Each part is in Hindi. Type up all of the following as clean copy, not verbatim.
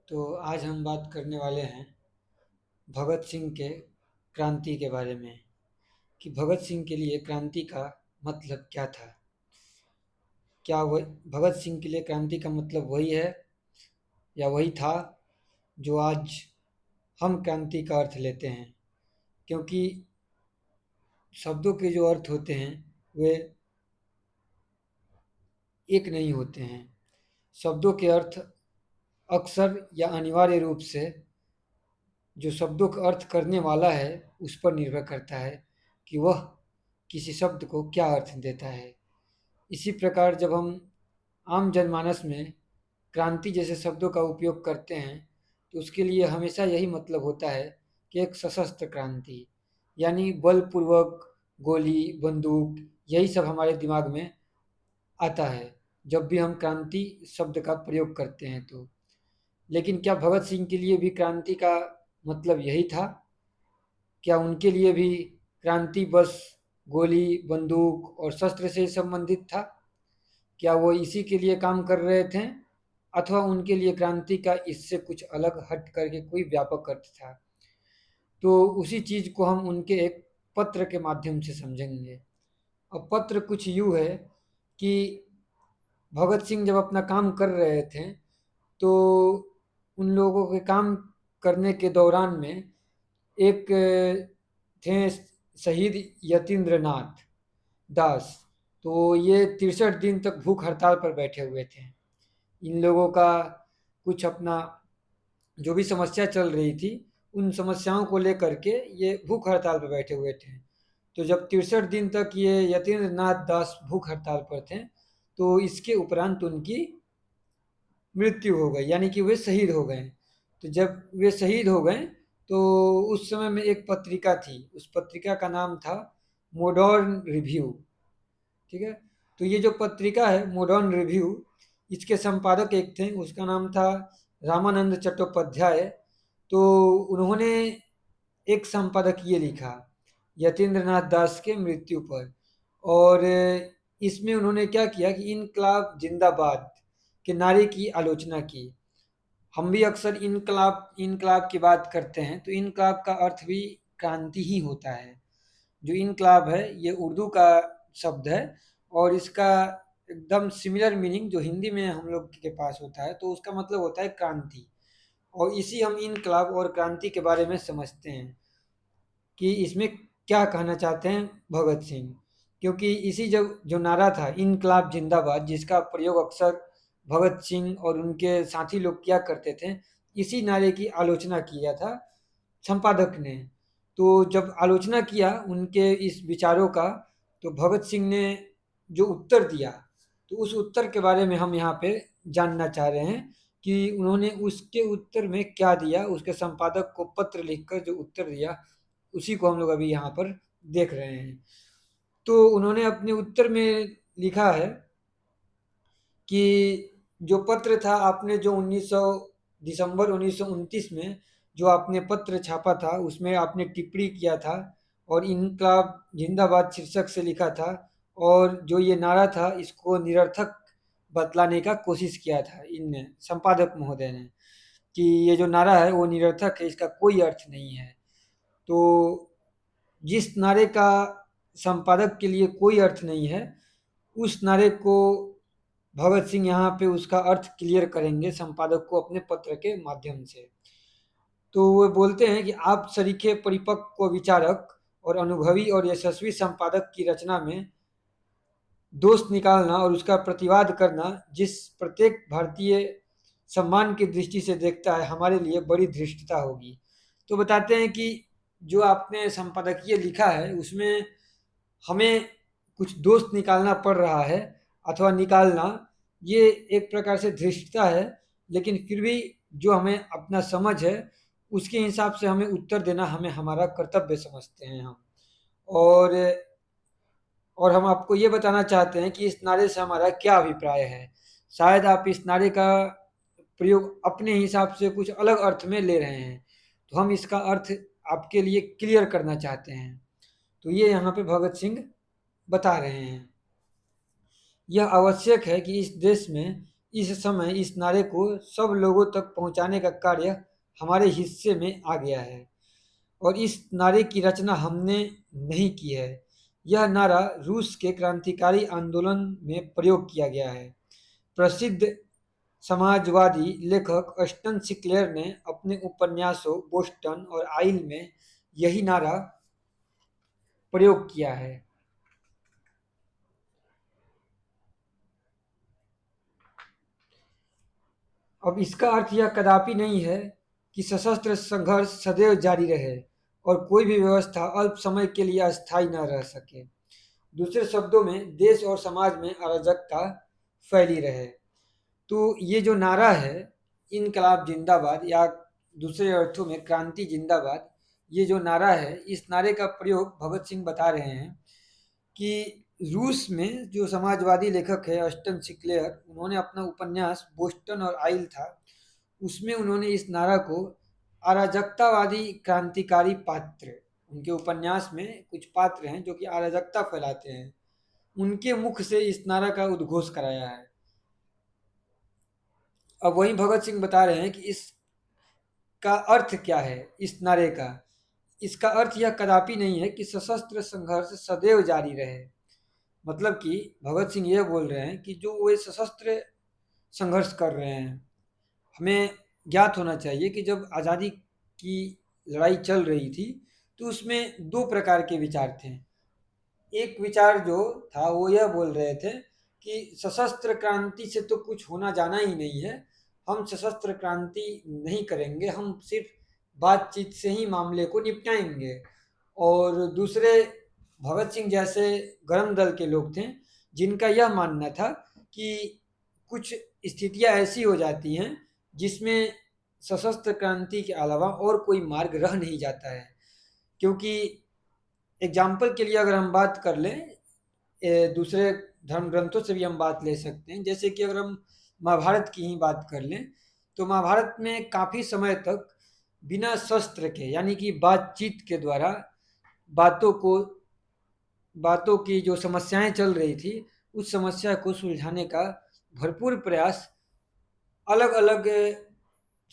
तो आज हम बात करने वाले हैं भगत सिंह के क्रांति के बारे में कि भगत सिंह के लिए क्रांति का मतलब क्या था। क्या वह भगत सिंह के लिए क्रांति का मतलब वही है या वही था जो आज हम क्रांति का अर्थ लेते हैं। क्योंकि शब्दों के जो अर्थ होते हैं वे एक नहीं होते हैं। शब्दों के अर्थ अक्सर या अनिवार्य रूप से जो शब्दों का अर्थ करने वाला है उस पर निर्भर करता है कि वह किसी शब्द को क्या अर्थ देता है। इसी प्रकार जब हम आम जनमानस में क्रांति जैसे शब्दों का उपयोग करते हैं तो उसके लिए हमेशा यही मतलब होता है कि एक सशस्त्र क्रांति, यानी बलपूर्वक गोली बंदूक, यही सब हमारे दिमाग में आता है जब भी हम क्रांति शब्द का प्रयोग करते हैं तो। लेकिन क्या भगत सिंह के लिए भी क्रांति का मतलब यही था? क्या उनके लिए भी क्रांति बस गोली बंदूक और शस्त्र से संबंधित था? क्या वो इसी के लिए काम कर रहे थे अथवा उनके लिए क्रांति का इससे कुछ अलग हट करके कोई व्यापक अर्थ था? तो उसी चीज को हम उनके एक पत्र के माध्यम से समझेंगे। और पत्र कुछ यूँ है कि भगत सिंह जब अपना काम कर रहे थे तो उन लोगों के काम करने के दौरान में एक थे शहीद यतीन्द्र नाथ दास। तो ये 63 दिन तक भूख हड़ताल पर बैठे हुए थे। इन लोगों का कुछ अपना जो भी समस्या चल रही थी उन समस्याओं को लेकर के ये भूख हड़ताल पर बैठे हुए थे। तो जब 63 दिन तक ये यतीन्द्र नाथ दास भूख हड़ताल पर थे तो इसके उपरांत उनकी मृत्यु हो गई, यानी कि वे शहीद हो गए। तो जब वे शहीद हो गए तो उस समय में एक पत्रिका थी, उस पत्रिका का नाम था मॉडर्न रिव्यू। ठीक है। तो ये जो पत्रिका है मॉडर्न रिव्यू, इसके संपादक एक थे, उसका नाम था रामानंद चट्टोपाध्याय। तो उन्होंने एक संपादकीय लिखा यतीन्द्र नाथ दास के मृत्यु पर। और इसमें उन्होंने क्या किया कि इनकलाब जिंदाबाद के नारे की आलोचना की। हम भी अक्सर इनकलाब इनकलाब की बात करते हैं तो इनकलाब का अर्थ भी क्रांति ही होता है। जो इनकलाब है ये उर्दू का शब्द है और इसका एकदम सिमिलर मीनिंग जो हिंदी में हम लोग के पास होता है तो उसका मतलब होता है क्रांति। और इसी हम इनकलाब और क्रांति के बारे में समझते हैं कि इसमें क्या कहना चाहते हैं भगत सिंह। क्योंकि इसी जब जो नारा था इनकलाब जिंदाबाद, जिसका प्रयोग अक्सर भगत सिंह और उनके साथी लोग किया करते थे, इसी नारे की आलोचना किया था संपादक ने। तो जब आलोचना किया उनके इस विचारों का तो भगत सिंह ने जो उत्तर दिया तो उस उत्तर के बारे में हम यहाँ पे जानना चाह रहे हैं कि उन्होंने उसके उत्तर में क्या दिया, उसके संपादक को पत्र लिखकर जो उत्तर दिया उसी को हम लोग अभी यहाँ पर देख रहे हैं। तो उन्होंने अपने उत्तर में लिखा है कि जो पत्र था आपने जो 1900 दिसंबर 1929 में जो आपने पत्र छापा था उसमें आपने टिप्पणी किया था और इनकलाब जिंदाबाद शीर्षक से लिखा था। और जो ये नारा था इसको निरर्थक बतलाने का कोशिश किया था इन संपादक महोदय ने कि ये जो नारा है वो निरर्थक है, इसका कोई अर्थ नहीं है। तो जिस नारे का संपादक के लिए कोई अर्थ नहीं है उस नारे को भगत सिंह यहाँ पे उसका अर्थ क्लियर करेंगे संपादक को अपने पत्र के माध्यम से। तो वो बोलते हैं कि आप सरीखे परिपक्व विचारक और अनुभवी और यशस्वी संपादक की रचना में दोष निकालना और उसका प्रतिवाद करना जिस प्रत्येक भारतीय सम्मान की दृष्टि से देखता है हमारे लिए बड़ी धृष्टता होगी। तो बताते हैं कि जो आपने संपादकीय लिखा है उसमें हमें कुछ दोष निकालना पड़ रहा है अथवा निकालना, ये एक प्रकार से धृष्टता है। लेकिन फिर भी जो हमें अपना समझ है उसके हिसाब से हमें उत्तर देना हमें हमारा कर्तव्य समझते हैं हम। और हम आपको ये बताना चाहते हैं कि इस नारे से हमारा क्या अभिप्राय है। शायद आप इस नारे का प्रयोग अपने हिसाब से कुछ अलग अर्थ में ले रहे हैं, तो हम इसका अर्थ आपके लिए क्लियर करना चाहते हैं। तो ये यहाँ पे भगत सिंह बता रहे हैं। यह आवश्यक है कि इस देश में इस समय इस नारे को सब लोगों तक पहुंचाने का कार्य हमारे हिस्से में आ गया है और इस नारे की रचना हमने नहीं की है। यह नारा रूस के क्रांतिकारी आंदोलन में प्रयोग किया गया है। प्रसिद्ध समाजवादी लेखक अस्टन सिक्लेयर ने अपने उपन्यासों बोस्टन और आइल में यही नारा प्रयोग किया है। अब इसका अर्थ यह कदापि नहीं है कि सशस्त्र संघर्ष सदैव जारी रहे और कोई भी व्यवस्था अल्प समय के लिए अस्थायी न रह सके। दूसरे शब्दों में देश और समाज में अराजकता फैली रहे। तो ये जो नारा है, इनकलाब जिंदाबाद या दूसरे अर्थों में क्रांति जिंदाबाद, ये जो नारा है, इस नारे का प्रयोग भगत सिंह बता रहे हैं कि रूस में जो समाजवादी लेखक है अस्टन सिक्लेयर, उन्होंने अपना उपन्यास बोस्टन और आइल था, उसमें उन्होंने इस नारा को अराजकतावादी क्रांतिकारी पात्र, उनके उपन्यास में कुछ पात्र हैं जो कि अराजकता फैलाते हैं, उनके मुख से इस नारा का उद्घोष कराया है। अब वहीं भगत सिंह बता रहे हैं कि इसका अर्थ क्या है इस नारे का। इसका अर्थ यह कदापि नहीं है कि सशस्त्र संघर्ष सदैव जारी रहे। मतलब कि भगत सिंह यह बोल रहे हैं कि जो वे सशस्त्र संघर्ष कर रहे हैं, हमें ज्ञात होना चाहिए कि जब आज़ादी की लड़ाई चल रही थी तो उसमें दो प्रकार के विचार थे। एक विचार जो था वो यह बोल रहे थे कि सशस्त्र क्रांति से तो कुछ होना जाना ही नहीं है, हम सशस्त्र क्रांति नहीं करेंगे, हम सिर्फ बातचीत से ही मामले को निपटाएंगे। और दूसरे भगत सिंह जैसे गरम दल के लोग थे जिनका यह मानना था कि कुछ स्थितियां ऐसी हो जाती हैं जिसमें सशस्त्र क्रांति के अलावा और कोई मार्ग रह नहीं जाता है। क्योंकि एग्जाम्पल के लिए अगर हम बात कर लें, दूसरे धर्म ग्रंथों से भी हम बात ले सकते हैं। जैसे कि अगर हम महाभारत की ही बात कर लें तो महाभारत में काफ़ी समय तक बिना शस्त्र के यानी कि बातचीत के द्वारा बातों की जो समस्याएं चल रही थी उस समस्या को सुलझाने का भरपूर प्रयास अलग अलग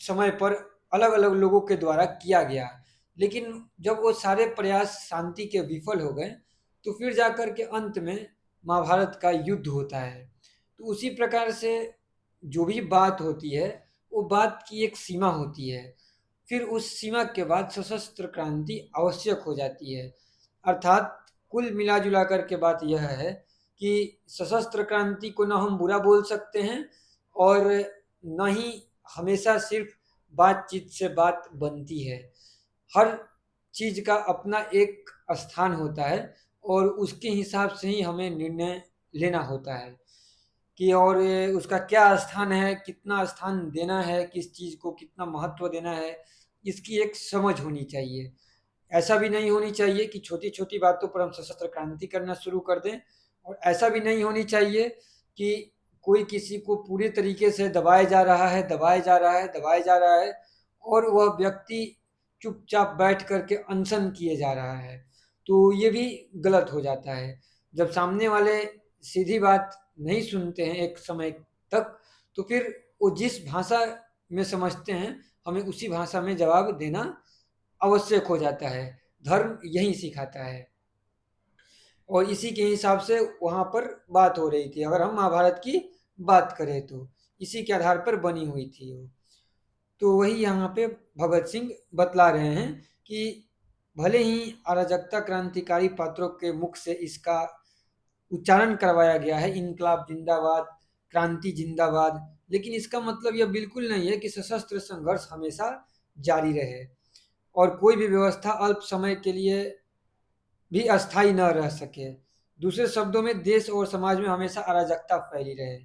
समय पर अलग अलग लोगों के द्वारा किया गया। लेकिन जब वो सारे प्रयास शांति के विफल हो गए तो फिर जाकर के अंत में महाभारत का युद्ध होता है। तो उसी प्रकार से जो भी बात होती है वो बात की एक सीमा होती है, फिर उस सीमा के बाद सशस्त्र क्रांति आवश्यक हो जाती है। अर्थात कुल मिला जुला कर के बात यह है कि सशस्त्र क्रांति को न हम बुरा बोल सकते हैं और न ही हमेशा सिर्फ बातचीत से बात बनती है। हर चीज़ का अपना एक स्थान होता है और उसके हिसाब से ही हमें निर्णय लेना होता है कि और उसका क्या स्थान है, कितना स्थान देना है, किस चीज़ को कितना महत्व देना है, इसकी एक समझ होनी चाहिए। ऐसा भी नहीं होनी चाहिए कि छोटी-छोटी बातों पर हम सशस्त्र क्रांति करना शुरू कर दें और ऐसा भी नहीं होनी चाहिए कि कोई किसी को पूरे तरीके से दबाया जा रहा है, दबाया जा रहा है, दबाया जा रहा है और वह व्यक्ति चुपचाप बैठ कर के अनशन किए जा रहा है। तो ये भी गलत हो जाता है। जब सामने वाले सीधी बात नहीं सुनते हैं एक समय तक, तो फिर वो जिस भाषा में समझते हैं, हमें उसी भाषा में जवाब देना आवश्यक हो जाता है। धर्म यही सिखाता है और इसी के हिसाब से वहाँ पर बात हो रही थी। अगर हम महाभारत की बात करें तो इसी के आधार पर बनी हुई थी वो। तो वही यहाँ पे भगत सिंह बतला रहे हैं कि भले ही अराजकता क्रांतिकारी पात्रों के मुख से इसका उच्चारण करवाया गया है, इनकलाब जिंदाबाद, क्रांति जिंदाबाद, लेकिन इसका मतलब यह बिल्कुल नहीं है कि सशस्त्र संघर्ष हमेशा जारी रहे और कोई भी व्यवस्था अल्प समय के लिए भी अस्थायी न रह सके। दूसरे शब्दों में देश और समाज में हमेशा अराजकता फैली रहे।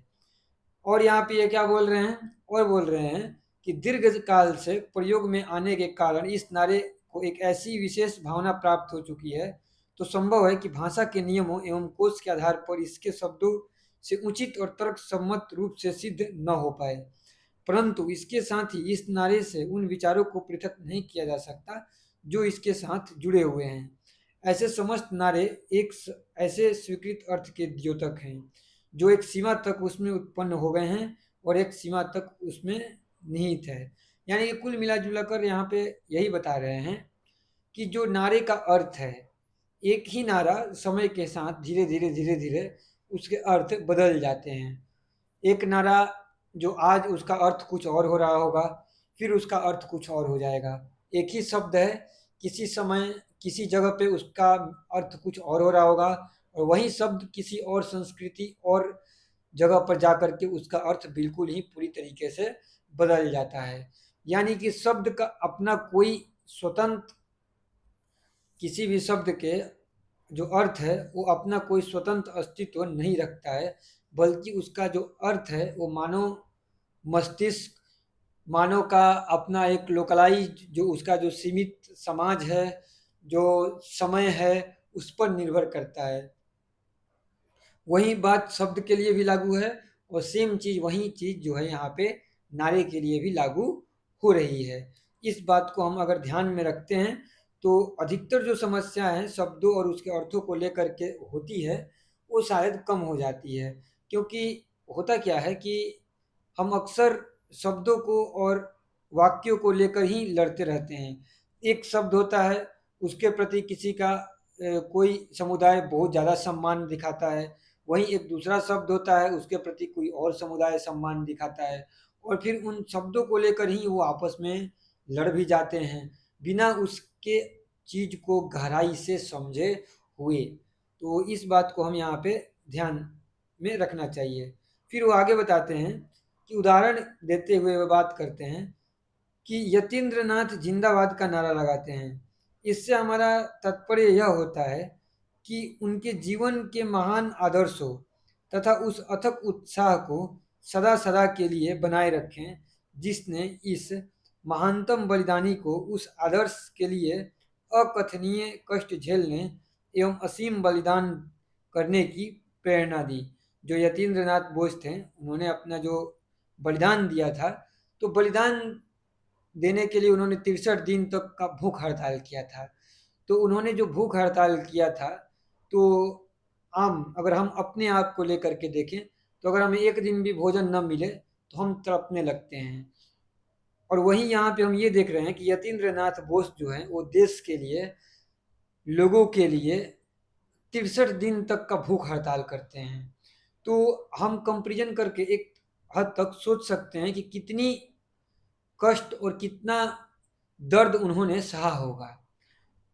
और यहाँ पे ये क्या बोल रहे हैं, और बोल रहे हैं कि दीर्घ काल से प्रयोग में आने के कारण इस नारे को एक ऐसी विशेष भावना प्राप्त हो चुकी है तो संभव है कि भाषा के नियमों एवं कोश के आधार पर इसके शब्दों से उचित और तर्क सम्मत रूप से सिद्ध न हो पाए, परंतु इसके साथ ही इस नारे से उन विचारों को पृथक नहीं किया जा सकता जो इसके साथ जुड़े हुए हैं। ऐसे समस्त नारे ऐसे स्वीकृत अर्थ के द्योतक हैं जो एक सीमा तक उसमें उत्पन्न हो गए हैं और एक सीमा तक उसमें निहित है। यानी कि कुल मिला जुला कर यहाँ पे यही बता रहे हैं कि जो नारे का अर्थ है, एक ही नारा समय के साथ धीरे धीरे उसके अर्थ बदल जाते हैं। एक नारा जो आज उसका अर्थ कुछ और हो रहा होगा, फिर उसका अर्थ कुछ और हो जाएगा। एक ही शब्द है, किसी समय किसी जगह पे उसका अर्थ कुछ और हो रहा होगा, और वही शब्द किसी और संस्कृति और जगह पर जाकर के उसका अर्थ बिल्कुल ही पूरी तरीके से बदल जाता है। यानी कि शब्द का अपना कोई स्वतंत्र, किसी भी शब्द के जो अर्थ है वो अपना कोई स्वतंत्र अस्तित्व नहीं रखता है, बल्कि उसका जो अर्थ है वो मानव मस्तिष्क, मानव का अपना एक लोकलाइज, जो उसका जो सीमित समाज है, जो समय है, उस पर निर्भर करता है। वही बात शब्द के लिए भी लागू है, और सेम चीज़ वही चीज़ जो है यहाँ पे नारे के लिए भी लागू हो रही है। इस बात को हम अगर ध्यान में रखते हैं तो अधिकतर जो समस्या है शब्दों और उसके अर्थों को लेकर के होती है, वो शायद कम हो जाती है। क्योंकि होता क्या है कि हम अक्सर शब्दों को और वाक्यों को लेकर ही लड़ते रहते हैं। एक शब्द होता है, उसके प्रति किसी का कोई समुदाय बहुत ज़्यादा सम्मान दिखाता है, वहीं एक दूसरा शब्द होता है उसके प्रति कोई और समुदाय सम्मान दिखाता है, और फिर उन शब्दों को लेकर ही वो आपस में लड़ भी जाते हैं, बिना उसके चीज़ को गहराई से समझे हुए। तो इस बात को हम यहाँ पे ध्यान में रखना चाहिए। फिर वो आगे बताते हैं कि उदाहरण देते हुए वो बात करते हैं कि यतीन्द्रनाथ जिंदाबाद का नारा लगाते हैं। इससे हमारा तात्पर्य यह होता है कि उनके जीवन के महान आदर्शों तथा उस अथक उत्साह को सदा सदा के लिए बनाए रखें, जिसने इस महानतम बलिदानी को उस आदर्श के लिए अकथनीय कष्ट झेलने एवं असीम बलिदान करने की प्रेरणा दी। जो यतीन्द्रनाथ बोस थे, उन्होंने अपना जो बलिदान दिया था, तो बलिदान देने के लिए उन्होंने 63 दिन तक का भूख हड़ताल किया था। तो उन्होंने जो भूख हड़ताल किया था, तो आम अगर हम अपने आप को लेकर के देखें, तो अगर हमें एक दिन भी भोजन न मिले तो हम तड़पने लगते हैं। और वहीं यहाँ पे हम ये देख रहे हैं कि यतीन्द्रनाथ बोस जो हैं वो देश के लिए, लोगों के लिए 63 दिन तक का भूख हड़ताल करते हैं। तो हम कंपेरिजन करके एक हद तक सोच सकते हैं कि कितनी कष्ट और कितना दर्द उन्होंने सहा होगा।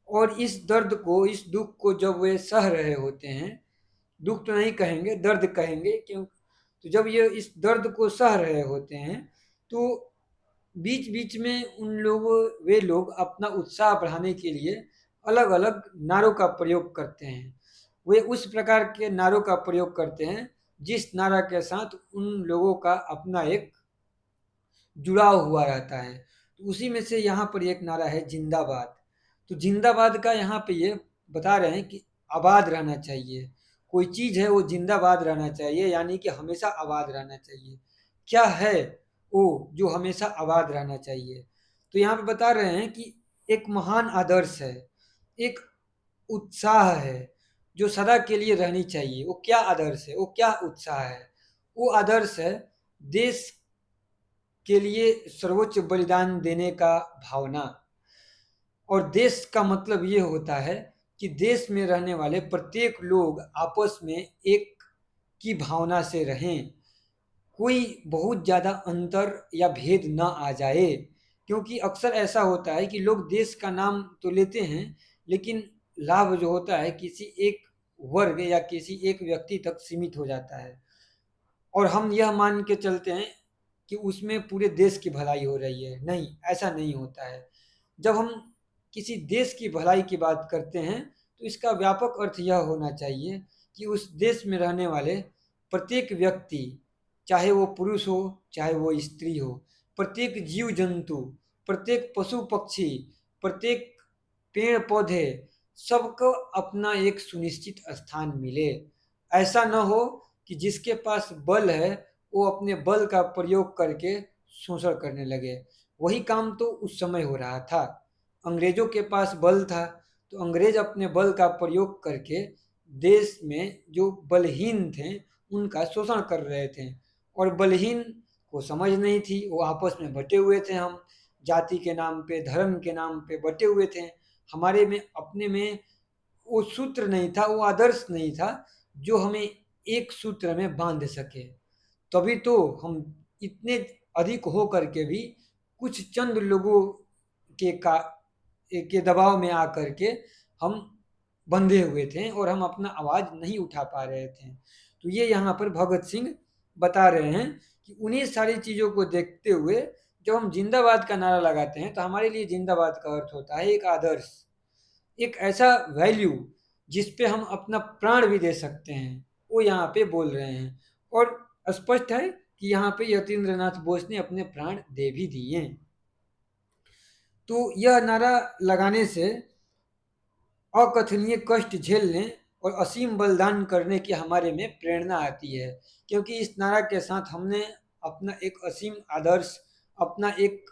और इस दर्द को, इस दुख को जब वे सह रहे होते हैं, दुख तो नहीं कहेंगे, दर्द कहेंगे, क्यों, तो जब ये इस दर्द को सह रहे होते हैं, तो बीच बीच में उन लोगों, वे लोग अपना उत्साह बढ़ाने के लिए अलग अलग नारों का प्रयोग करते हैं। वे उस प्रकार के नारों का प्रयोग करते हैं जिस नारा के साथ उन लोगों का अपना एक जुड़ाव हुआ रहता है। तो उसी में से यहाँ पर एक नारा है जिंदाबाद। तो जिंदाबाद का यहाँ पे ये बता रहे हैं कि आबाद रहना चाहिए, कोई चीज़ है वो जिंदाबाद रहना चाहिए, यानी कि हमेशा आबाद रहना चाहिए। क्या है वो जो हमेशा आबाद रहना चाहिए? तो यहाँ पे बता रहे हैं कि एक महान आदर्श है, एक उत्साह है जो सदा के लिए रहनी चाहिए। वो क्या आदर्श है, वो क्या उत्साह है? वो आदर्श है देश के लिए सर्वोच्च बलिदान देने का भावना। और देश का मतलब ये होता है कि देश में रहने वाले प्रत्येक लोग आपस में एक की भावना से रहें, कोई बहुत ज़्यादा अंतर या भेद ना आ जाए। क्योंकि अक्सर ऐसा होता है कि लोग देश का नाम तो लेते हैं, लेकिन लाभ जो होता है किसी एक वर्ग या किसी एक व्यक्ति तक सीमित हो जाता है, और हम यह मान के चलते हैं कि उसमें पूरे देश की भलाई हो रही है। नहीं, ऐसा नहीं होता है। जब हम किसी देश की भलाई की बात करते हैं, तो इसका व्यापक अर्थ यह होना चाहिए कि उस देश में रहने वाले प्रत्येक व्यक्ति, चाहे वो पुरुष हो चाहे वो स्त्री हो, प्रत्येक जीव जंतु, प्रत्येक पशु पक्षी, प्रत्येक पेड़ पौधे, सबको अपना एक सुनिश्चित स्थान मिले। ऐसा न हो कि जिसके पास बल है वो अपने बल का प्रयोग करके शोषण करने लगे। वही काम तो उस समय हो रहा था। अंग्रेजों के पास बल था, तो अंग्रेज अपने बल का प्रयोग करके देश में जो बलहीन थे उनका शोषण कर रहे थे, और बलहीन को समझ नहीं थी, वो आपस में बटे हुए थे। हम जाति के नाम पे, धर्म के नाम पे बटे हुए थे। हमारे में अपने में वो सूत्र नहीं था, वो आदर्श नहीं था जो हमें एक सूत्र में बांध सके। तभी तो हम इतने अधिक हो करके भी कुछ चंद लोगों के दबाव में आकर के हम बंधे हुए थे और हम अपना आवाज़ नहीं उठा पा रहे थे। तो ये यहाँ पर भगत सिंह बता रहे हैं कि उन्हीं सारी चीज़ों को देखते हुए जब हम जिंदाबाद का नारा लगाते हैं तो हमारे लिए जिंदाबाद का अर्थ होता है एक आदर्श, एक ऐसा वैल्यू जिस पे हम अपना प्राण भी दे सकते हैं, वो यहाँ पे बोल रहे हैं। और स्पष्ट है कि यहाँ पे यतीन्द्रनाथ बोस ने अपने प्राण दे भी दिए। तो यह नारा लगाने से अकथनीय कष्ट झेलने और असीम बलिदान करने की हमारे में प्रेरणा आती है, क्योंकि इस नारा के साथ हमने अपना एक असीम आदर्श, अपना एक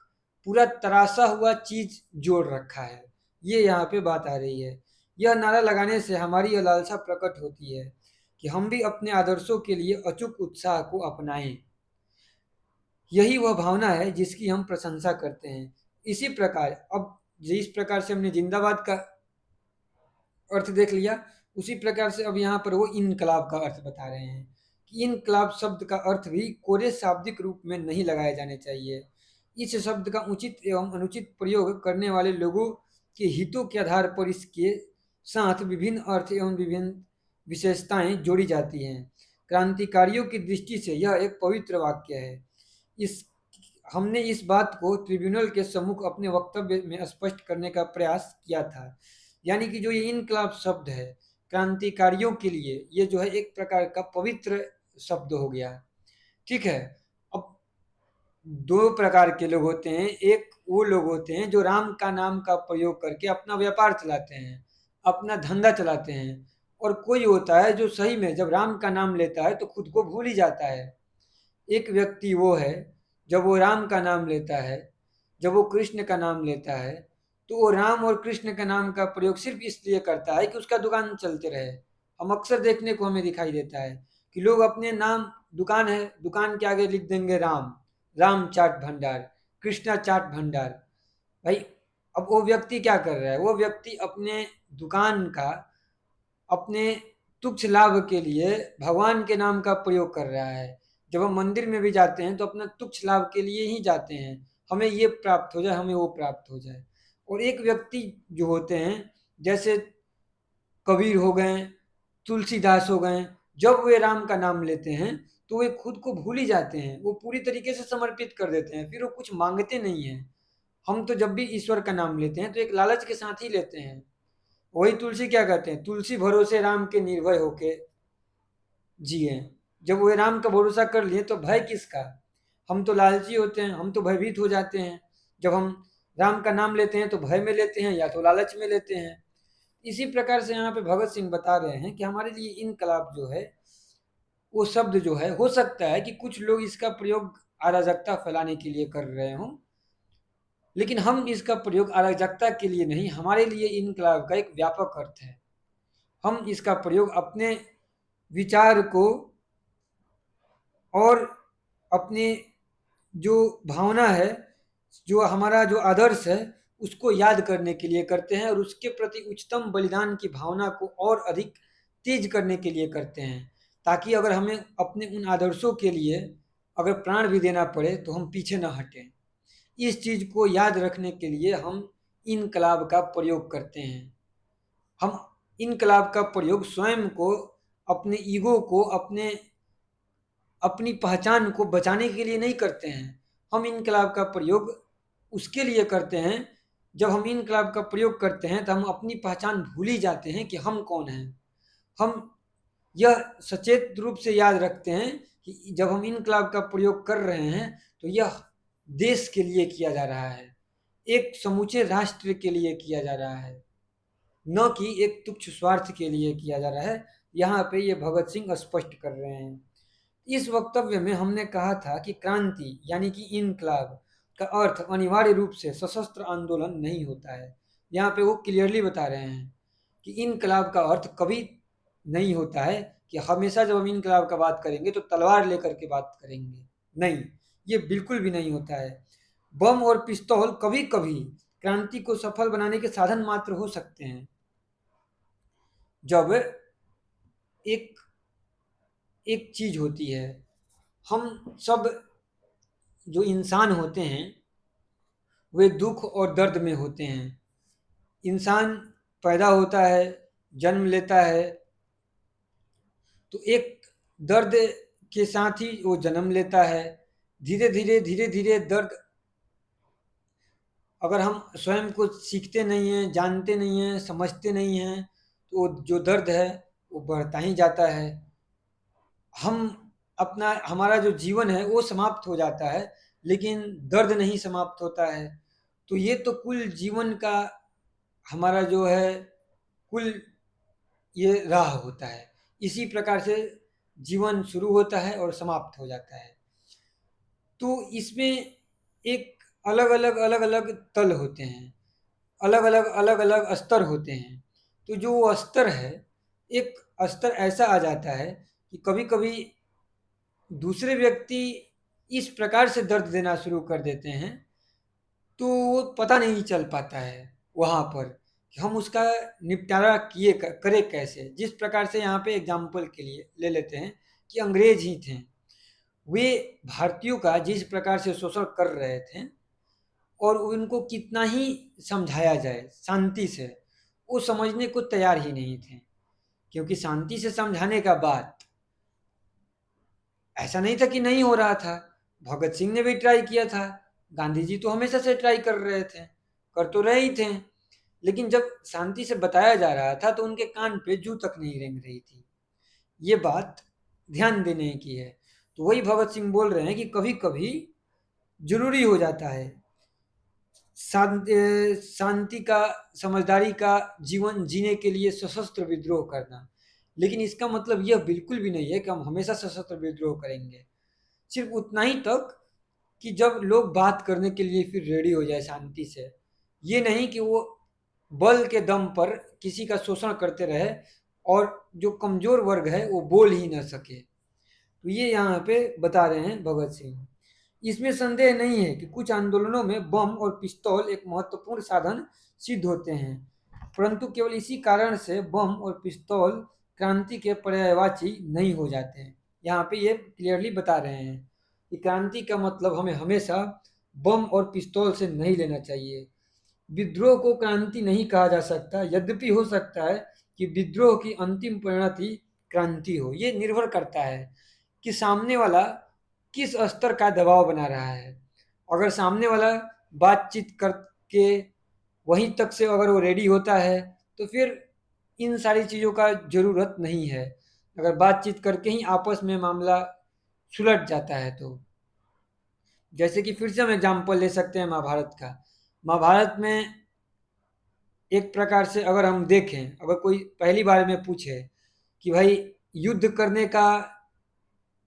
पूरा तराशा हुआ चीज जोड़ रखा है। ये यहाँ पे बात आ रही है। यह नारा लगाने से हमारी यह लालसा प्रकट होती है कि हम भी अपने आदर्शों के लिए अचूक उत्साह को अपनाएं। यही वह भावना है जिसकी हम प्रशंसा करते हैं। इसी प्रकार अब जिस प्रकार से हमने जिंदाबाद का अर्थ देख लिया, उसी प्रकार से अब यहाँ पर वो इनकलाब का अर्थ बता रहे हैं कि इनकलाब शब्द का अर्थ भी कोरे शाब्दिक रूप में नहीं लगाए जाने चाहिए। इस शब्द का उचित एवं अनुचित प्रयोग करने वाले लोगों के हितों के आधार पर इसके साथ विभिन्न अर्थ एवं विभिन्न विशेषताएं जोड़ी जाती हैं। क्रांतिकारियों की दृष्टि से यह एक पवित्र वाक्य है। इस हमने इस बात को ट्रिब्यूनल के सम्मुख अपने वक्तव्य में स्पष्ट करने का प्रयास किया था। यानी कि जो ये इनकलाब शब्द है क्रांतिकारियों के लिए, ये जो है एक प्रकार का पवित्र शब्द हो गया। ठीक है। अब दो प्रकार के लोग होते हैं। एक वो लोग होते हैं जो राम का नाम का प्रयोग करके अपना व्यापार चलाते हैं, अपना धंधा चलाते हैं। और कोई होता है जो सही में जब राम का नाम लेता है तो खुद को भूल ही जाता है। एक व्यक्ति वो है जब वो राम का नाम लेता है, जब वो कृष्ण का नाम लेता है, तो वो राम और कृष्ण का नाम का प्रयोग सिर्फ इसलिए करता है कि उसका दुकान चलते रहे। हम अक्सर देखने को हमें दिखाई देता है कि लोग अपने नाम, दुकान है, दुकान के आगे लिख देंगे राम, राम चाट भंडार, कृष्णा चाट भंडार। भाई, अब वो व्यक्ति क्या कर रहा है? वो व्यक्ति अपने दुकान का अपने तुच्छ लाभ के लिए भगवान के नाम का प्रयोग कर रहा है। जब हम मंदिर में भी जाते हैं तो अपना तुच्छ लाभ के लिए ही जाते हैं, हमें ये प्राप्त हो जाए, हमें वो प्राप्त हो जाए। और एक व्यक्ति जो होते हैं, जैसे कबीर हो गए, तुलसीदास हो गए, जब वे राम का नाम लेते हैं तो वे खुद को भूल ही जाते हैं, वो पूरी तरीके से समर्पित कर देते हैं, फिर वो कुछ मांगते नहीं हैं। हम तो जब भी ईश्वर का नाम लेते हैं तो एक लालच के साथ ही लेते हैं। वही तुलसी क्या कहते हैं? तुलसी भरोसे राम के निर्भय होके जिए। जब वो राम का भरोसा कर लिए तो भय किसका? हम तो लालची होते हैं, हम तो भयभीत हो जाते हैं। जब हम राम का नाम लेते हैं तो भय में लेते हैं या तो लालच में लेते हैं। इसी प्रकार से यहाँ पे भगत सिंह बता रहे हैं कि हमारे लिए इनकलाब जो है, वो शब्द जो है, हो सकता है कि कुछ लोग इसका प्रयोग अराजकता फैलाने के लिए कर रहे हों, लेकिन हम इसका प्रयोग अराजकता के लिए नहीं, हमारे लिए इनकलाब का एक व्यापक अर्थ है। हम इसका प्रयोग अपने विचार को और अपने जो भावना है, जो हमारा जो आदर्श है, उसको याद करने के लिए करते हैं और उसके प्रति उच्चतम बलिदान की भावना को और अधिक तेज करने के लिए करते हैं, ताकि अगर हमें अपने उन आदर्शों के लिए अगर प्राण भी देना पड़े तो हम पीछे न हटें। इस चीज़ को याद रखने के लिए हम इनकलाब का प्रयोग करते हैं। हम इनकलाब का प्रयोग स्वयं को, अपने ईगो को, अपनी पहचान को बचाने के लिए नहीं करते हैं। हम इनकलाब का प्रयोग उसके लिए करते हैं, जब हम इनकलाब का प्रयोग करते हैं तो हम अपनी पहचान भूल ही जाते हैं कि हम कौन हैं। हम यह सचेत रूप से याद रखते हैं कि जब हम इनकलाब का प्रयोग कर रहे हैं तो यह देश के लिए किया जा रहा है, एक समूचे राष्ट्र के लिए किया जा रहा है, न कि एक तुच्छ स्वार्थ के लिए किया जा रहा है। यहाँ पे ये भगत सिंह स्पष्ट कर रहे हैं। इस वक्तव्य में हमने कहा था कि क्रांति यानी कि इनकलाब का अर्थ अनिवार्य रूप से सशस्त्र आंदोलन नहीं होता है। यहाँ पे वो क्लियरली बता रहे हैं कि इनकलाब का अर्थ कभी नहीं होता है कि हमेशा जब हम इनकलाब का बात करेंगे तो तलवार लेकर के बात करेंगे। नहीं, ये बिल्कुल भी नहीं होता है। बम और पिस्तौल कभी कभी क्रांति को सफल बनाने के साधन मात्र हो सकते हैं। जब एक एक चीज होती है, हम सब जो इंसान होते हैं वे दुख और दर्द में होते हैं। इंसान पैदा होता है, जन्म लेता है, तो एक दर्द के साथ ही वो जन्म लेता है। धीरे धीरे दर्द, अगर हम स्वयं को सीखते नहीं हैं, जानते नहीं हैं, समझते नहीं हैं, तो जो दर्द है वो बढ़ता ही जाता है। हम हमारा जो जीवन है वो समाप्त हो जाता है, लेकिन दर्द नहीं समाप्त होता है। तो ये तो कुल जीवन का हमारा जो है कुल ये राह होता है। इसी प्रकार से जीवन शुरू होता है और समाप्त हो जाता है। तो इसमें एक अलग अलग तल होते हैं, अलग अलग स्तर होते हैं। तो जो वो स्तर है, एक स्तर ऐसा आ जाता है कि कभी कभी दूसरे व्यक्ति इस प्रकार से दर्द देना शुरू कर देते हैं, तो वो पता नहीं चल पाता है वहाँ पर कि हम उसका निपटारा करें कैसे। जिस प्रकार से यहाँ पे एग्जाम्पल के लिए ले लेते हैं कि अंग्रेज ही थे, वे भारतीयों का जिस प्रकार से शोषण कर रहे थे और उनको कितना ही समझाया जाए शांति से, वो समझने को तैयार ही नहीं थे। क्योंकि शांति से समझाने का बाद ऐसा नहीं था कि नहीं हो रहा था। भगत सिंह ने भी ट्राई किया था, गांधी जी तो हमेशा से ट्राई कर रहे थे, कर तो रहे ही थे। लेकिन जब शांति से बताया जा रहा था तो उनके कान पे जू तक नहीं रेंग रही थी। ये बात ध्यान देने की है। तो वही भगत सिंह बोल रहे हैं कि कभी कभी जरूरी हो जाता है शांति का, समझदारी का जीवन जीने के लिए सशस्त्र विद्रोह करना। लेकिन इसका मतलब यह बिल्कुल भी नहीं है कि हम हमेशा सशस्त्र विद्रोह करेंगे। सिर्फ उतना ही तक कि जब लोग बात करने के लिए फिर रेडी हो जाए शांति से। ये नहीं कि वो बल के दम पर किसी का शोषण करते रहे और जो कमजोर वर्ग है वो बोल ही ना सके। तो ये यहाँ पे बता रहे हैं भगत सिंह। इसमें संदेह नहीं है कि कुछ आंदोलनों में बम और पिस्तौल एक महत्वपूर्ण साधन सिद्ध होते हैं, परंतु केवल इसी कारण से बम और पिस्तौल क्रांति के पर्यायवाची नहीं हो जाते हैं। यहाँ पे ये क्लियरली बता रहे हैं कि क्रांति का मतलब हमें हमेशा बम और पिस्तौल से नहीं लेना चाहिए। विद्रोह को क्रांति नहीं कहा जा सकता, यद्यपि हो सकता है कि विद्रोह की अंतिम परिणति क्रांति हो। ये निर्भर करता है कि सामने वाला किस स्तर का दबाव बना रहा है। अगर सामने वाला बातचीत करके वहीं तक से अगर वो रेडी होता है तो फिर इन सारी चीज़ों का ज़रूरत नहीं है। अगर बातचीत करके ही आपस में मामला सुलझ जाता है तो, जैसे कि फिर से हम एग्जाम्पल ले सकते हैं महाभारत का। महाभारत में एक प्रकार से अगर हम देखें, अगर कोई पहली बार में पूछे कि भाई युद्ध करने का,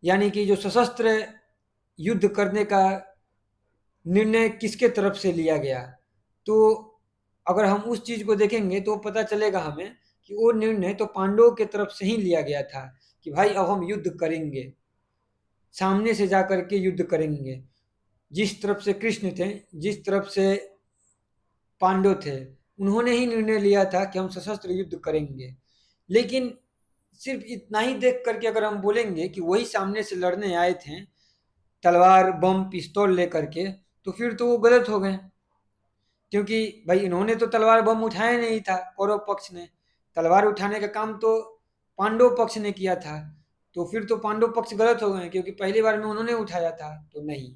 यानी कि जो सशस्त्र युद्ध करने का निर्णय किसके तरफ से लिया गया, तो अगर हम उस चीज़ को देखेंगे तो पता चलेगा हमें कि वो निर्णय तो पांडवों के तरफ से ही लिया गया था कि भाई अब हम युद्ध करेंगे, सामने से जाकर के युद्ध करेंगे। जिस तरफ से कृष्ण थे, जिस तरफ से पांडव थे, उन्होंने ही निर्णय लिया था कि हम सशस्त्र युद्ध करेंगे। लेकिन सिर्फ इतना ही देख करके अगर हम बोलेंगे कि वही सामने से लड़ने आए थे तलवार बम पिस्तौल लेकर के, तो फिर तो वो गलत हो गए। क्योंकि भाई इन्होंने तो तलवार बम उठाया नहीं था, कौरव पक्ष ने तलवार उठाने का काम तो पांडव पक्ष ने किया था। तो फिर तो पांडव पक्ष गलत हो गए क्योंकि पहली बार में उन्होंने उठाया था। तो नहीं,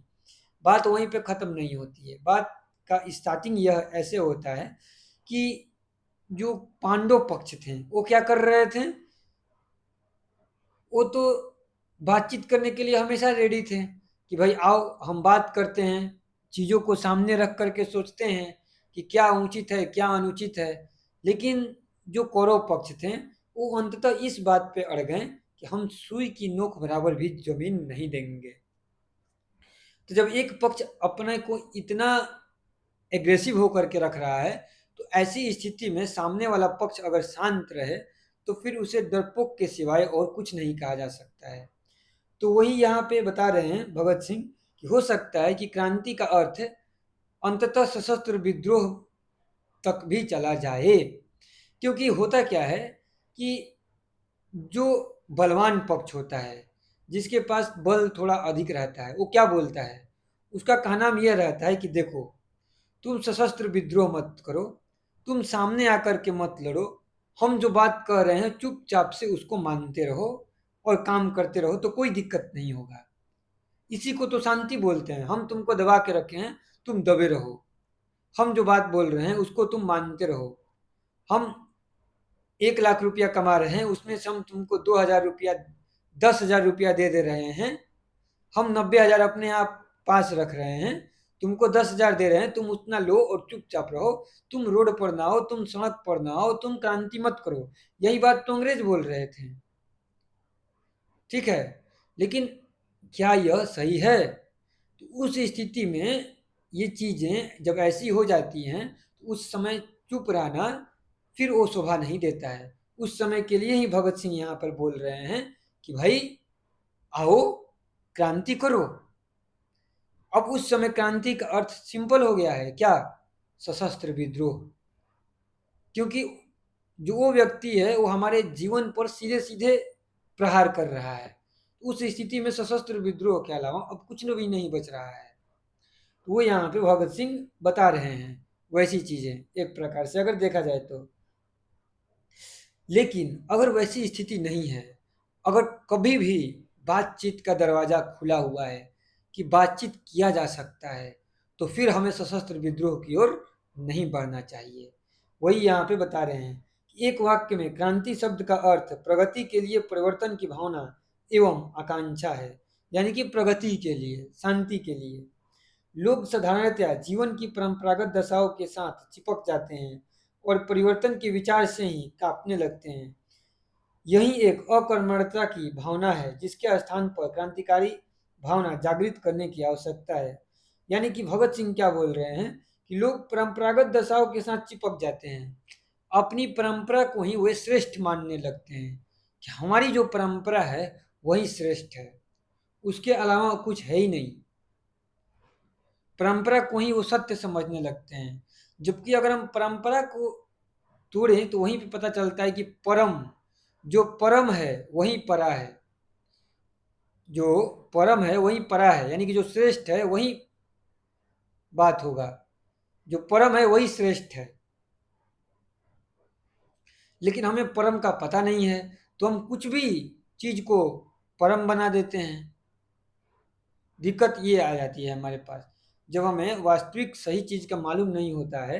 बात वहीं पे ख़त्म नहीं होती है। बात का स्टार्टिंग यह ऐसे होता है कि जो पांडव पक्ष थे वो क्या कर रहे थे, वो तो बातचीत करने के लिए हमेशा रेडी थे कि भाई आओ हम बात करते हैं, चीज़ों को सामने रख करके सोचते हैं कि क्या उचित है क्या अनुचित है। लेकिन जो कौरव पक्ष थे वो अंततः इस बात पे अड़ गए कि हम सुई की नोक बराबर भी जमीन नहीं देंगे। तो जब एक पक्ष अपने को इतना एग्रेसिव होकर के रख रहा है, तो ऐसी स्थिति में सामने वाला पक्ष अगर शांत रहे तो फिर उसे डरपोक के सिवाय और कुछ नहीं कहा जा सकता है। तो वही यहाँ पे बता रहे हैं भगत सिंह कि हो सकता है कि क्रांति का अर्थ अंततः सशस्त्र विद्रोह तक भी चला जाए। क्योंकि होता क्या है कि जो बलवान पक्ष होता है, जिसके पास बल थोड़ा अधिक रहता है, वो क्या बोलता है, उसका कहना यह रहता है कि देखो, तुम सशस्त्र विद्रोह मत करो, तुम सामने आकर के मत लड़ो, हम जो बात कह रहे हैं चुपचाप से उसको मानते रहो और काम करते रहो तो कोई दिक्कत नहीं होगा। इसी को तो शांति बोलते हैं। हम तुमको दबा के रखे हैं, तुम दबे रहो, हम जो बात बोल रहे हैं उसको तुम मानते रहो। हम 1 लाख रुपया कमा रहे हैं, उसमें से हम तुमको 2,000 रुपया, 10,000 रुपया दे रहे हैं। हम 90,000 अपने आप पास रख रहे हैं, तुमको 10,000 दे रहे हैं, तुम उतना लो और चुपचाप रहो। तुम रोड पर ना आओ, तुम सड़क पर ना आओ, तुम क्रांति मत करो। यही बात तो अंग्रेज बोल रहे थे, ठीक है। लेकिन क्या यह सही है? तो उस स्थिति में ये चीज़ें जब ऐसी हो जाती हैं तो उस समय चुप रहना फिर वो शोभा नहीं देता है। उस समय के लिए ही भगत सिंह यहाँ पर बोल रहे हैं कि भाई आओ, क्रांति करो। अब उस समय क्रांति का अर्थ सिंपल हो गया है, क्या? सशस्त्र विद्रोह। क्योंकि जो वो व्यक्ति है वो हमारे जीवन पर सीधे सीधे प्रहार कर रहा है। उस स्थिति में सशस्त्र विद्रोह के अलावा अब कुछ भी नहीं बच रहा है। तो वो यहाँ पे भगत सिंह बता रहे हैं वैसी चीज़ें, एक प्रकार से अगर देखा जाए तो। लेकिन अगर वैसी स्थिति नहीं है, अगर कभी भी बातचीत का दरवाज़ा खुला हुआ है कि बातचीत किया जा सकता है, तो फिर हमें सशस्त्र विद्रोह की ओर नहीं बढ़ना चाहिए। वही यहाँ पे बता रहे हैं कि एक वाक्य में क्रांति शब्द का अर्थ प्रगति के लिए परिवर्तन की भावना एवं आकांक्षा है, यानी कि प्रगति के लिए, शांति के लिए। लोग साधारणतया जीवन की परंपरागत दशाओं के साथ चिपक जाते हैं और परिवर्तन के विचार से ही कांपने लगते हैं। यही एक अकर्मण्यता की भावना है जिसके स्थान पर क्रांतिकारी भावना जागृत करने की आवश्यकता है। यानी कि भगत सिंह क्या बोल रहे हैं कि लोग परंपरागत दशाओं के साथ चिपक जाते हैं, अपनी परंपरा को ही वे श्रेष्ठ मानने लगते हैं कि हमारी जो परंपरा है वही श्रेष्ठ है, उसके अलावा कुछ है ही नहीं। परंपरा को ही वो सत्य समझने लगते हैं। जबकि अगर हम परंपरा को तोड़ें तो वहीं पे पता चलता है कि परम, जो परम है वही परा है, जो परम है वही परा है, यानी कि जो श्रेष्ठ है वही बात होगा, जो परम है वही श्रेष्ठ है। लेकिन हमें परम का पता नहीं है तो हम कुछ भी चीज को परम बना देते हैं। दिक्कत ये आ जाती है हमारे पास, जब हमें वास्तविक सही चीज़ का मालूम नहीं होता है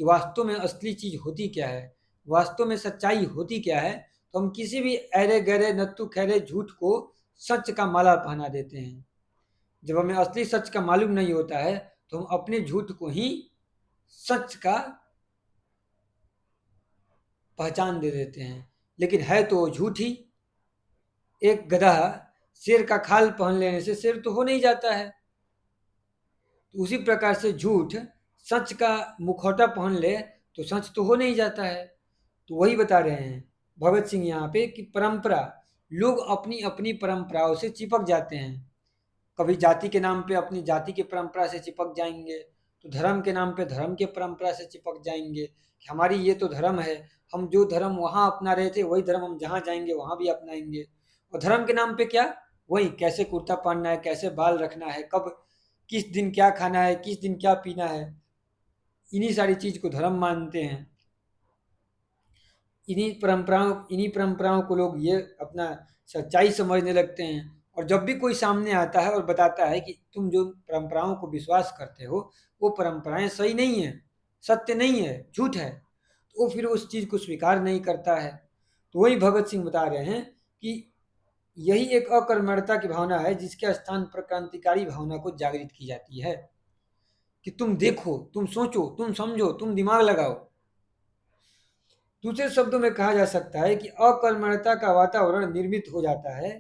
कि वास्तव में असली चीज़ होती क्या है, वास्तव में सच्चाई होती क्या है, तो हम किसी भी ऐरे गहरे नत्थु खैरे झूठ को सच का माला पहना देते हैं। जब हमें असली सच का मालूम नहीं होता है तो हम अपने झूठ को ही सच का पहचान दे देते हैं, लेकिन है तो वो झूठ ही। एक गधा शेर का खाल पहन लेने से शेर तो हो नहीं जाता है, तो उसी प्रकार से झूठ सच का मुखौटा पहन ले तो सच तो हो नहीं जाता है। तो वही बता रहे हैं भगत सिंह यहाँ पे कि परंपरा, लोग अपनी अपनी परंपराओं से चिपक जाते हैं। कभी जाति के नाम पे अपनी जाति की परंपरा से चिपक जाएंगे, तो धर्म के नाम पे धर्म के परंपरा से चिपक जाएंगे कि हमारी ये तो धर्म है, हम जो धर्म वहाँ अपना रहे थे वही धर्म हम जहाँ जाएंगे वहाँ भी अपनाएंगे। और धर्म के नाम पे क्या, वही कैसे कुर्ता पहनना है, कैसे बाल रखना है, कब किस दिन क्या खाना है, किस दिन क्या पीना है, इन्हीं सारी चीज़ को धर्म मानते हैं। इन्हीं परंपराओं को लोग ये अपना सच्चाई समझने लगते हैं। और जब भी कोई सामने आता है और बताता है कि तुम जो परंपराओं को विश्वास करते हो वो परंपराएं सही नहीं है, सत्य नहीं है, झूठ है, तो वो फिर उस चीज़ को स्वीकार नहीं करता है। तो वही भगत सिंह बता रहे हैं कि यही एक अकर्मण्यता की भावना है जिसके स्थान पर क्रांतिकारी भावना को जागृत की जाती है कि तुम देखो, तुम सोचो, तुम समझो, तुम दिमाग लगाओ। दूसरे शब्दों में कहा जा सकता है कि अकर्मण्यता का वातावरण निर्मित हो जाता है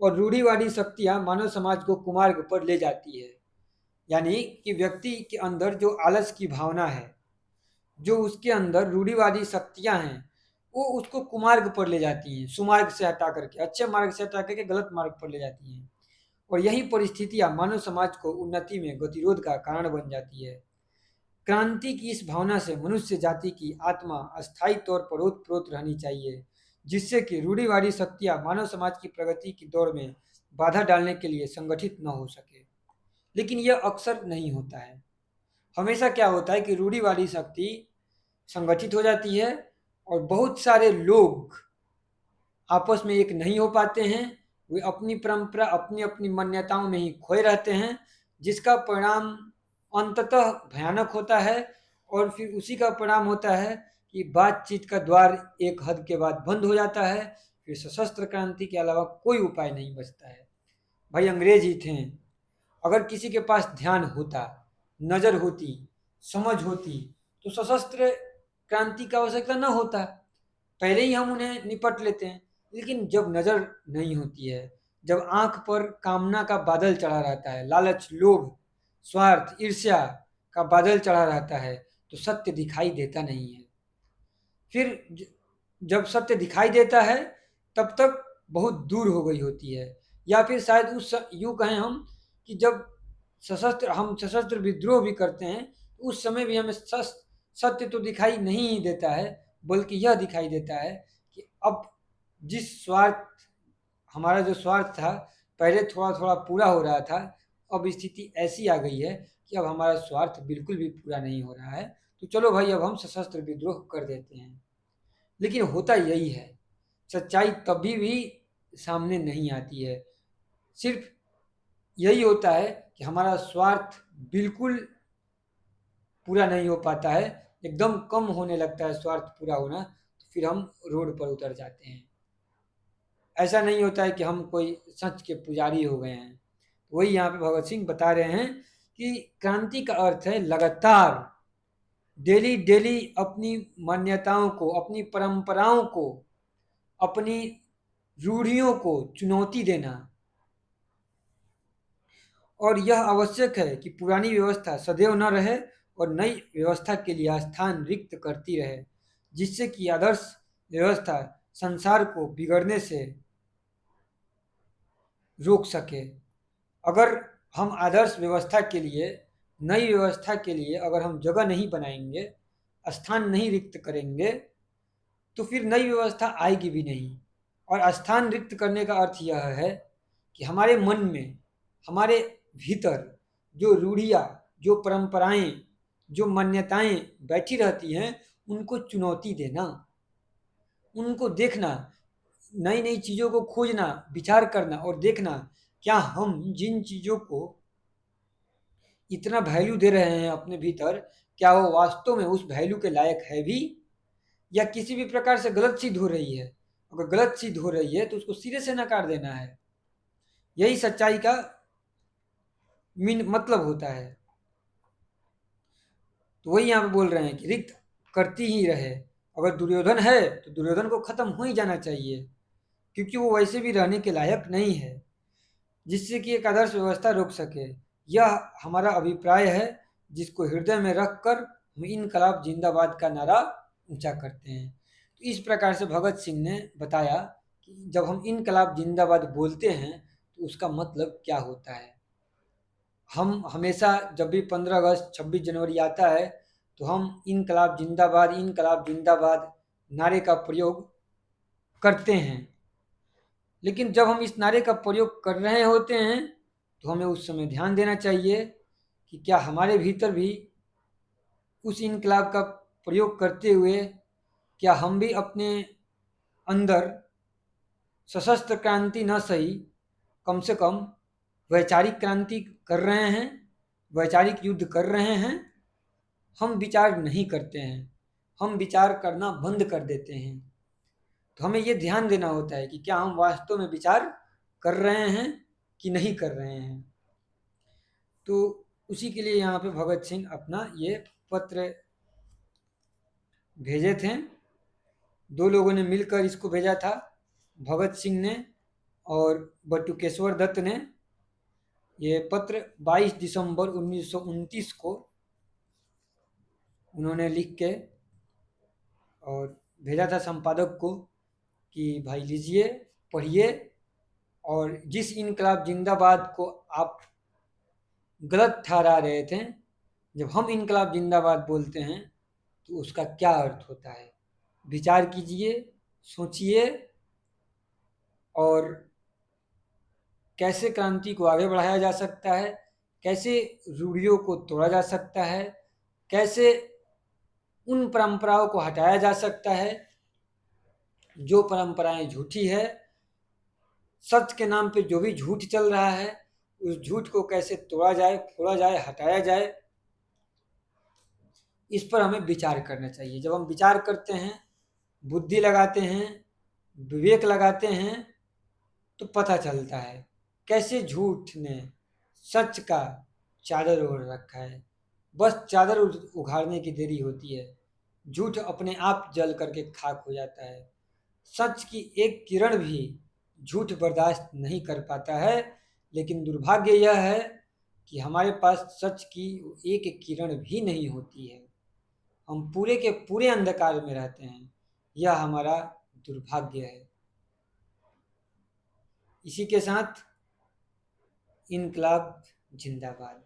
और रूढ़िवादी शक्तियां मानव समाज को कुमार्ग पर ले जाती है। यानी कि व्यक्ति के अंदर जो आलस की भावना है, जो उसके अंदर रूढ़िवादी शक्तियां हैं, वो उसको कुमार्ग पर ले जाती हैं, सुमार्ग से हटा करके, अच्छे मार्ग से हटा करके गलत मार्ग पर ले जाती हैं। और यही परिस्थितियां मानव समाज को उन्नति में गतिरोध का कारण बन जाती है। क्रांति की इस भावना से मनुष्य जाति की आत्मा अस्थायी तौर पर ओतप्रोत रहनी चाहिए, जिससे कि रूढ़िवादी शक्तियां मानव समाज की प्रगति की दौड़ में बाधा डालने के लिए संगठित न हो सके। लेकिन यह अक्सर नहीं होता है। हमेशा क्या होता है कि रूढ़िवादी शक्ति संगठित हो जाती है और बहुत सारे लोग आपस में एक नहीं हो पाते हैं। वे अपनी परंपरा, अपनी अपनी मान्यताओं में ही खोए रहते हैं, जिसका परिणाम अंततः भयानक होता है। और फिर उसी का परिणाम होता है कि बातचीत का द्वार एक हद के बाद बंद हो जाता है। फिर सशस्त्र क्रांति के अलावा कोई उपाय नहीं बचता है। भाई अंग्रेज ही थे, अगर किसी के पास ध्यान होता, नज़र होती, समझ होती, तो सशस्त्र क्रांति का आवश्यकता न होता, पहले ही हम उन्हें निपट लेते हैं। लेकिन जब नज़र नहीं होती है, जब आंख पर कामना का बादल चढ़ा रहता है, लालच, लोभ, स्वार्थ, ईर्ष्या का बादल चढ़ा रहता है, तो सत्य दिखाई देता नहीं है। फिर जब सत्य दिखाई देता है, तब तक बहुत दूर हो गई होती है। या फिर शायद यूँ कहें हम कि जब हम सशस्त्र विद्रोह भी करते हैं, तो उस समय भी हमें सत्य तो दिखाई नहीं ही देता है, बल्कि यह दिखाई देता है कि अब जिस स्वार्थ हमारा जो स्वार्थ था, पहले थोड़ा थोड़ा पूरा हो रहा था, अब स्थिति ऐसी आ गई है कि अब हमारा स्वार्थ बिल्कुल भी पूरा नहीं हो रहा है। तो चलो भाई, अब हम सशस्त्र विद्रोह कर देते हैं। लेकिन होता यही है, सच्चाई कभी भी सामने नहीं आती है। सिर्फ यही होता है कि हमारा स्वार्थ बिल्कुल पूरा नहीं हो पाता है, एकदम कम होने लगता है स्वार्थ पूरा होना, तो फिर हम रोड पर उतर जाते हैं। ऐसा नहीं होता है कि हम कोई सच के पुजारी हो गए हैं। वही यहाँ पे भगत सिंह बता रहे हैं कि क्रांति का अर्थ है लगातार डेली डेली अपनी मान्यताओं को, अपनी परंपराओं को, अपनी रूढ़ियों को चुनौती देना। और यह आवश्यक है कि पुरानी व्यवस्था सदैव न रहे और नई व्यवस्था के लिए स्थान रिक्त करती रहे, जिससे कि आदर्श व्यवस्था संसार को बिगड़ने से रोक सके। अगर हम आदर्श व्यवस्था के लिए, नई व्यवस्था के लिए अगर हम जगह नहीं बनाएंगे, स्थान नहीं रिक्त करेंगे, तो फिर नई व्यवस्था आएगी भी नहीं। और स्थान रिक्त करने का अर्थ यह है कि हमारे मन में, हमारे भीतर जो रूढ़ियाँ, जो परंपराएं, जो मान्यताएं बैठी रहती हैं, उनको चुनौती देना, उनको देखना, नई नई चीज़ों को खोजना, विचार करना और देखना क्या हम जिन चीज़ों को इतना वैल्यू दे रहे हैं अपने भीतर, क्या वो वास्तव में उस वैल्यू के लायक है भी, या किसी भी प्रकार से गलत सिद्ध हो रही है। अगर गलत सिद्ध हो रही है तो उसको सिरे से नकार देना है। यही सच्चाई का मतलब होता है। तो वही यहाँ पे बोल रहे हैं कि रिक्त करती ही रहे। अगर दुर्योधन है तो दुर्योधन को खत्म हो ही जाना चाहिए, क्योंकि वो वैसे भी रहने के लायक नहीं है, जिससे कि एक आदर्श व्यवस्था रुक सके। यह हमारा अभिप्राय है, जिसको हृदय में रख कर हम इनकलाब जिंदाबाद का नारा ऊंचा करते हैं। तो इस प्रकार से भगत सिंह ने बताया कि जब हम इनकलाब जिंदाबाद बोलते हैं तो उसका मतलब क्या होता है। हम हमेशा जब भी 15 अगस्त, 26 जनवरी आता है, तो हम इनकलाब जिंदाबाद नारे का प्रयोग करते हैं। लेकिन जब हम इस नारे का प्रयोग कर रहे होते हैं, तो हमें उस समय ध्यान देना चाहिए कि क्या हमारे भीतर भी उस इनकलाब का प्रयोग करते हुए, क्या हम भी अपने अंदर सशस्त्र क्रांति न सही, कम से कम वैचारिक क्रांति कर रहे हैं, वैचारिक युद्ध कर रहे हैं। हम विचार नहीं करते हैं, हम विचार करना बंद कर देते हैं। तो हमें ये ध्यान देना होता है कि क्या हम वास्तव में विचार कर रहे हैं कि नहीं कर रहे हैं। तो उसी के लिए यहाँ पे भगत सिंह अपना ये पत्र भेजे थे। दो लोगों ने मिलकर इसको भेजा था, भगत सिंह ने और बटुकेश्वर दत्त ने। ये पत्र 22 दिसंबर 1929 को उन्होंने लिख के और भेजा था संपादक को कि भाई लीजिए, पढ़िए और जिस इनकलाब जिंदाबाद को आप गलत ठहरा रहे थे, जब हम इनकलाब जिंदाबाद बोलते हैं तो उसका क्या अर्थ होता है? विचार कीजिए, सोचिए और कैसे क्रांति को आगे बढ़ाया जा सकता है, कैसे रूढ़ियों को तोड़ा जा सकता है, कैसे उन परंपराओं को हटाया जा सकता है जो परंपराएं झूठी है। सच के नाम पे जो भी झूठ चल रहा है, उस झूठ को कैसे तोड़ा जाए, फोड़ा जाए, हटाया जाए, इस पर हमें विचार करना चाहिए। जब हम विचार करते हैं, बुद्धि लगाते हैं, विवेक लगाते हैं, तो पता चलता है कैसे झूठ ने सच का चादर ओढ़ रखा है। बस चादर उघाड़ने की देरी होती है, झूठ अपने आप जल करके खाक हो जाता है। सच की एक किरण भी झूठ बर्दाश्त नहीं कर पाता है, लेकिन दुर्भाग्य यह है कि हमारे पास सच की एक किरण भी नहीं होती है। हम पूरे के पूरे अंधकार में रहते हैं, यह हमारा दुर्भाग्य है। इसी के साथ इनकलाब जिंदाबाद।